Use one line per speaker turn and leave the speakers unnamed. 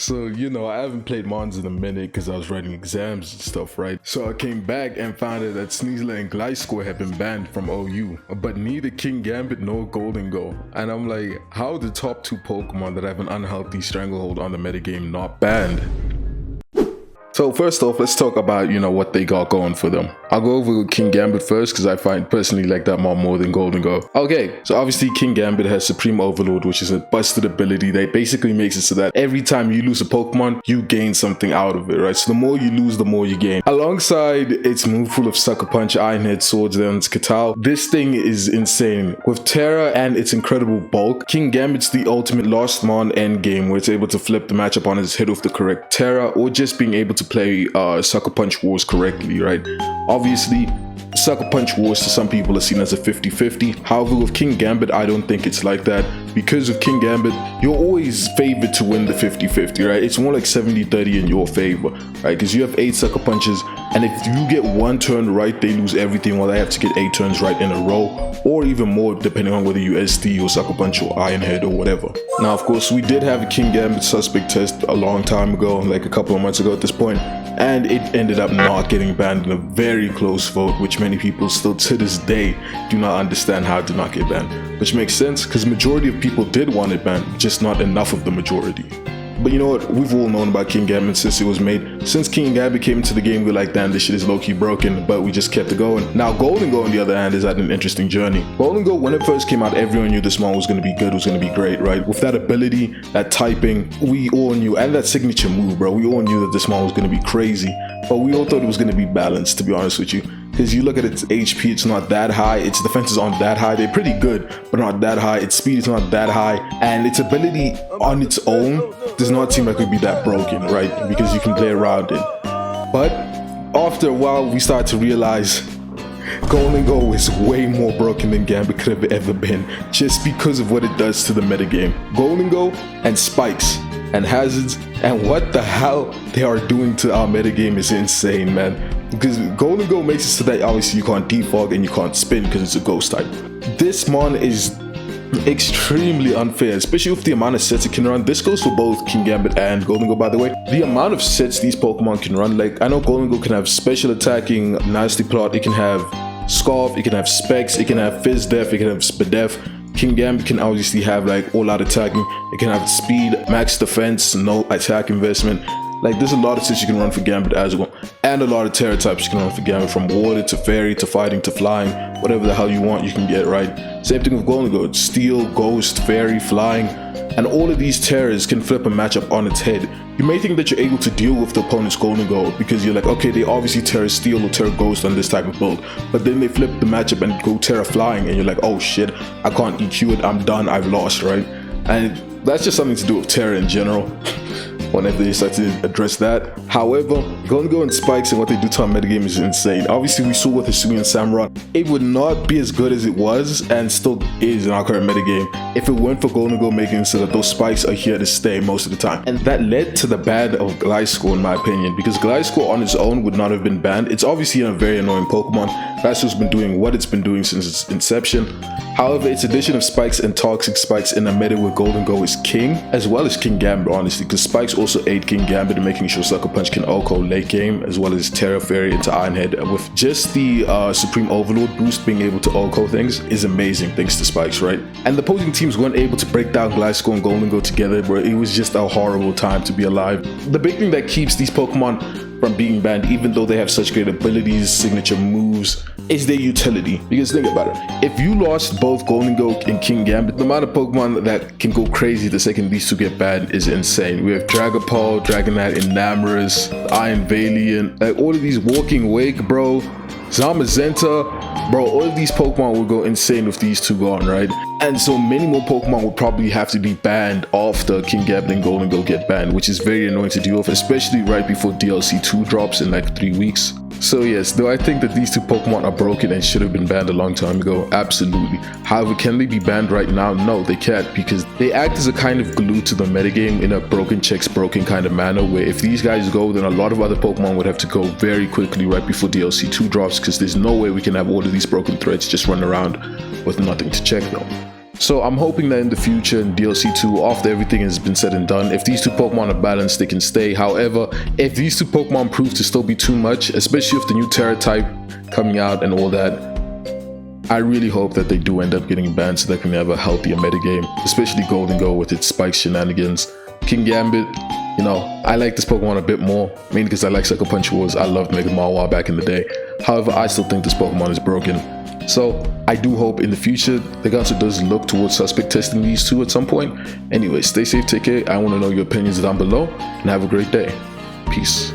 So, I haven't played Mons in a minute because I was writing exams and stuff, right? So I came back and found out that Sneasler and Gliscor had been banned from OU, but neither Kingambit nor Gholdengo. And I'm like, how are the top two Pokemon that have an unhealthy stranglehold on the metagame not banned? So first off, let's talk about, what they got going for them. I'll go over Kingambit first because I find personally like that more than Gholdengo. Okay, so obviously Kingambit has Supreme Overload, which is a busted ability that basically makes it so that every time you lose a Pokemon, you gain something out of it, right? So the more you lose, the more you gain. Alongside its move full of Sucker Punch, Iron Head, Swords Dance, Katal, this thing is insane. With Terra and its incredible bulk, Kingambit's the ultimate Lost Mon endgame where it's able to flip the matchup on its head with the correct Terra or just being able to play Sucker Punch Wars correctly, right? Obviously, Sucker Punch Wars to some people are seen as a 50-50. However, with Kingambit, I don't think it's like that. Because with Kingambit, you're always favored to win the 50-50, right? It's more like 70-30 in your favor, right? Because you have 8 Sucker Punches, and if you get one turn right, they lose everything, while they have to get 8 turns right in a row, or even more, depending on whether you ST or Sucker Punch or Iron Head or whatever. Now, of course, we did have a Kingambit suspect test a long time ago, like a couple of months ago at this point, and it ended up not getting banned in a very close vote, which many people still to this day do not understand how it did not get banned. Which makes sense, because the majority of people did want it banned, just not enough of the majority. But you know what, we've all known about Kingambit since it was made. Since Kingambit came into the game, we're like, damn, this shit is low-key broken, but we just kept it going. Now, Gholdengo, on the other hand, is at an interesting journey. Gholdengo, when it first came out, everyone knew this mon was going to be good, was going to be great, right? With that ability, that typing, we all knew, and that signature move, bro, we all knew that this mon was going to be crazy. But we all thought it was going to be balanced, to be honest with you. Because you look at its HP, it's not that high, its defenses aren't that high, they're pretty good, but not that high, its speed is not that high, and its ability on its own does not seem like it would be that broken, right? Because you can play around it. But after a while, we started to realize Gholdengo is way more broken than Gambit could have ever been, just because of what it does to the metagame. Gholdengo and spikes and hazards and what the hell they are doing to our metagame is insane, man. Because Gholdengo makes it so that obviously you can't defog and you can't spin because it's a ghost type. This mon is extremely unfair, especially with the amount of sets it can run. This goes for both Kingambit and Gholdengo, by the way. The amount of sets these Pokemon can run, like I know Gholdengo can have special attacking, nasty plot, it can have Scarf, it can have Specs, it can have Fizz Def, it can have Spadef. Kingambit can obviously have like all out attacking, it can have speed, max defense, no attack investment. Like there's a lot of sets you can run for Gambit as well, and a lot of Terra types you can run for Gambit, from water to fairy to fighting to flying, whatever the hell you want you can get, right? Same thing with Gholdengo, it's steel, ghost, fairy, flying, and all of these Terras can flip a matchup on its head. You may think that you're able to deal with the opponent's Gholdengo because you're like, okay, they obviously Terra Steel or Terra Ghost on this type of build, but then they flip the matchup and go Terra Flying, and you're like, oh shit, I can't EQ it, I'm done, I've lost, right? And that's just something to do with Terra in general. Whenever they start to address that. However, Gholdengo and Spikes and what they do to our metagame is insane. Obviously, we saw with Hisui and Samurott, it would not be as good as it was and still is in our current metagame if it weren't for Gholdengo making it so that those spikes are here to stay most of the time. And that led to the ban of Gliscor, in my opinion, because Gliscor on its own would not have been banned. It's obviously a very annoying Pokemon. Gliscor's been doing what it's been doing since its inception. However, its addition of spikes and toxic spikes in a meta with Gholdengo is king, as well as Kingambit, honestly, because spikes also aid Kingambit in making sure Sucker Punch can OHKO late game, as well as Terra Fairy into Iron Head. With just the Supreme Overload boost, being able to OHKO things is amazing thanks to spikes, right? And the opposing teams weren't able to break down Gliscor and Gholdengo together, bro. It was just a horrible time to be alive. The big thing that keeps these Pokemon from being banned, even though they have such great abilities, signature moves, is their utility. Because think about it, if you lost both Gholdengo and Kingambit, the amount of Pokemon that can go crazy the second these two get banned is insane. We have Dragapult, Dragonite, Enamorus, Iron Valiant, like all of these, Walking Wake, bro, Zamazenta, bro, all of these Pokemon will go insane with these two gone, right? And so many more Pokemon will probably have to be banned after Kingambit and Gholdengo get banned, which is very annoying to deal with, especially right before DLC 2 drops in like 3 weeks. So yes, do I think that these two Pokemon are broken and should have been banned a long time ago? Absolutely. However, can they be banned right now? No, they can't, because they act as a kind of glue to the metagame in a broken checks broken kind of manner, where if these guys go, then a lot of other Pokemon would have to go very quickly right before DLC 2 drops, because there's no way we can have all of these broken threads just run around with nothing to check them. So I'm hoping that in the future in DLC 2, after everything has been said and done, if these two Pokemon are balanced, they can stay. However, if these two Pokemon prove to still be too much, especially with the new Terra type coming out and all that, I really hope that they do end up getting banned so they can have a healthier metagame, especially Gholdengo with its spike shenanigans. Kingambit, you know, I like this Pokemon a bit more, mainly because I like Sucker Punch Wars. I loved Mega Marwa back in the day. However, I still think this Pokemon is broken. So I do hope in the future the Gansu does look towards suspect testing these two at some point. Anyway, stay safe, take care. I want to know your opinions down below, and have a great day. Peace.